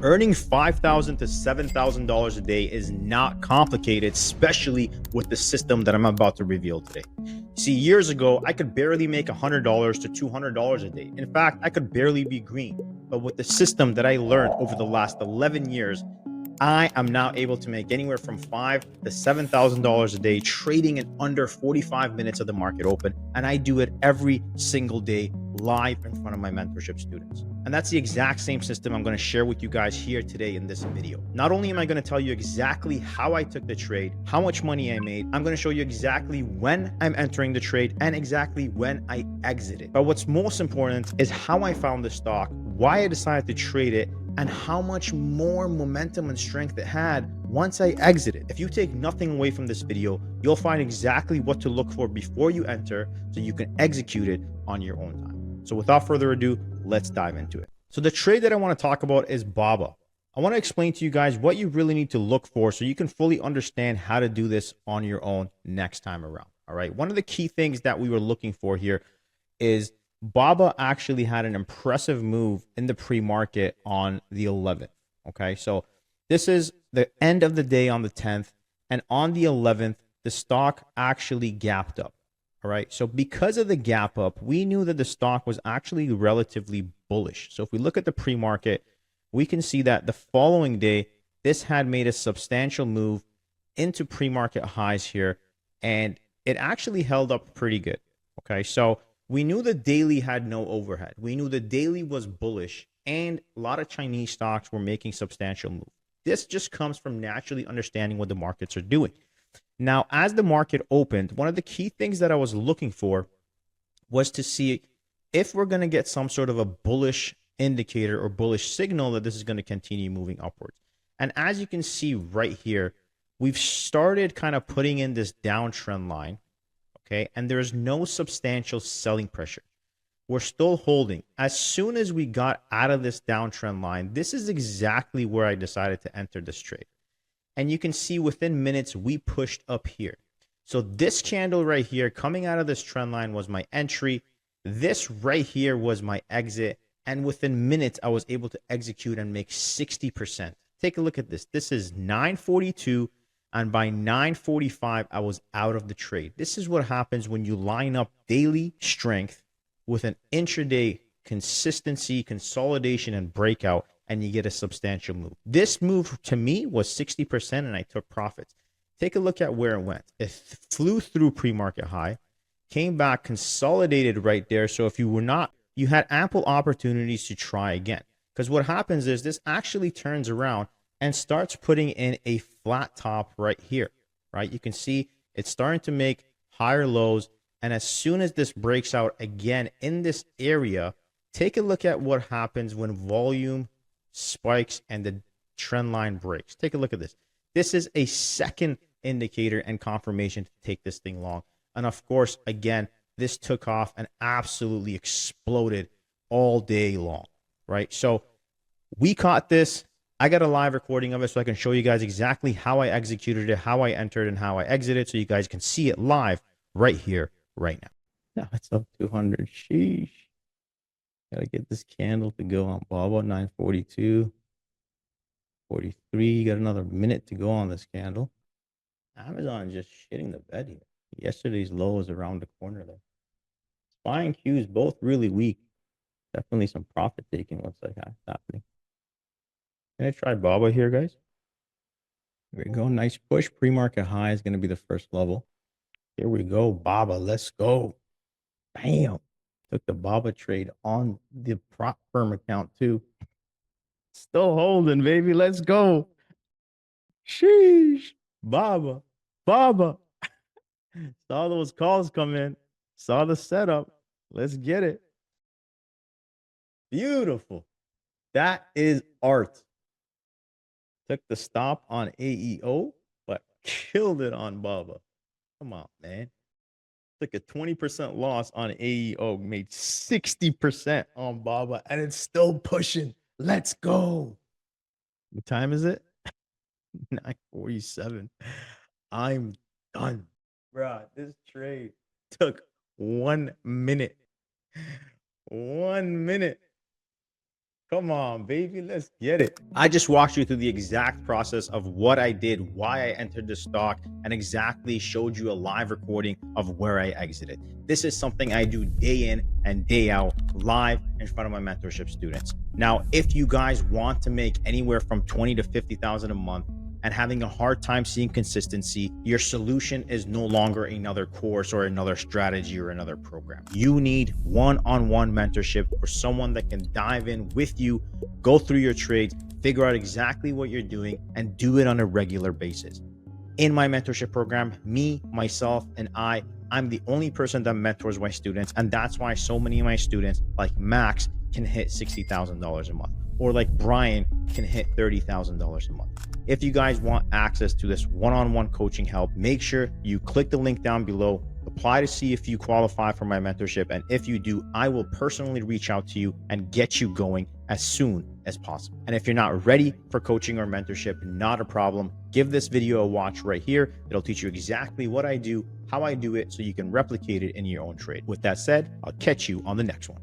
Earning $5,000 to $7,000 a day is not complicated, especially with the system that I'm about to reveal today. See, years ago, I could barely make $100 to $200 a day. In fact, I could barely be green. But with the system that I learned over the last 11 years, I am now able to make anywhere from $5,000 to $7,000 a day trading in under 45 minutes of the market open. And I do it every single day live in front of my mentorship students. And that's the exact same system I'm going to share with you guys here today in this video. Not only am I going to tell you exactly how I took the trade, how much money I made, I'm going to show you exactly when I'm entering the trade and exactly when I exited. But what's most important is how I found the stock, why I decided to trade it, and how much more momentum and strength it had once I exited. If you take nothing away from this video, you'll find exactly what to look for before you enter so you can execute it on your own time. So without further ado, let's dive into it. So the trade that I want to talk about is BABA. I want to explain to you guys what you really need to look for so you can fully understand how to do this on your own next time around. All right. One of the key things that we were looking for here is BABA actually had an impressive move in the pre-market on the 11th. Okay, so this is the end of the day on the 10th, and on the 11th, the stock actually gapped up. All right, so because of the gap up, we knew that the stock was actually relatively bullish. So if we look at the pre-market, we can see that the following day, this had made a substantial move into pre-market highs here, and it actually held up pretty good. Okay, so we knew the daily had no overhead. We knew the daily was bullish, and a lot of Chinese stocks were making substantial moves. This just comes from naturally understanding what the markets are doing. Now, as the market opened, one of the key things that I was looking for was to see if we're going to get some sort of a bullish indicator or bullish signal that this is going to continue moving upwards. And as you can see right here, we've started kind of putting in this downtrend line. Okay, and there's no substantial selling pressure. We're still holding. As soon as we got out of this downtrend line, this is exactly where I decided to enter this trade. And you can see within minutes, we pushed up here. So this candle right here coming out of this trend line was my entry. This right here was my exit. And within minutes, I was able to execute and make 60%. Take a look at this. This is 942. And by 9:45, I was out of the trade. This is what happens when you line up daily strength with an intraday consistency, consolidation, and breakout, and you get a substantial move. This move to me was 60%, and I took profits. Take a look at where it went. It flew through pre-market high, came back, consolidated right there. So if you were not, you had ample opportunities to try again. Because what happens is this actually turns around and starts putting in a flat top right here, right? You can see it's starting to make higher lows. And as soon as this breaks out again in this area, take a look at what happens when volume spikes and the trend line breaks. Take a look at this. This is a second indicator and confirmation to take this thing long. And of course, again, this took off and absolutely exploded all day long, right? So we caught this. I got a live recording of it so I can show you guys exactly how I executed it, how I entered, and how I exited so you guys can see it live right here, right now. Now it's up 200. Sheesh. Got to get this candle to go on BABA, 942, 43. Got another minute to go on this candle. Amazon just shitting the bed here. Yesterday's low is around the corner there. Buying cues both really weak. Definitely some profit taking looks like that's happening. Can I try BABA here, guys? Here we go. Nice push. Pre-market high is going to be the first level. Here we go. BABA. Let's go. Bam. Took the BABA trade on the prop firm account too. Still holding, baby. Let's go. Sheesh. BABA. BABA. Saw those calls come in. Saw the setup. Let's get it. Beautiful. That is art. Took the stop on AEO, but killed it on BABA. Come on, man. Took a 20% loss on AEO, made 60% on BABA, and it's still pushing. Let's go. What time is it? 9:47. I'm done. Bruh, this trade took 1 minute. 1 minute. Come on, baby, let's get it. I just walked you through the exact process of what I did, why I entered the stock, and exactly showed you a live recording of where I exited. This is something I do day in and day out, live in front of my mentorship students. Now, if you guys want to make anywhere from 20 to 50,000 a month, and having a hard time seeing consistency, your solution is no longer another course or another strategy or another program. You need one-on-one mentorship for someone that can dive in with you, go through your trades, figure out exactly what you're doing, and do it on a regular basis. In my mentorship program, me, myself, and I'm the only person that mentors my students. And that's why so many of my students, like Max, can hit $60,000 a month, or like Brian can hit $30,000 a month. If you guys want access to this one-on-one coaching help, make sure you click the link down below, apply to see if you qualify for my mentorship. And if you do, I will personally reach out to you and get you going as soon as possible. And if you're not ready for coaching or mentorship, not a problem. Give this video a watch right here. It'll teach you exactly what I do, how I do it, so you can replicate it in your own trade. With that said, I'll catch you on the next one.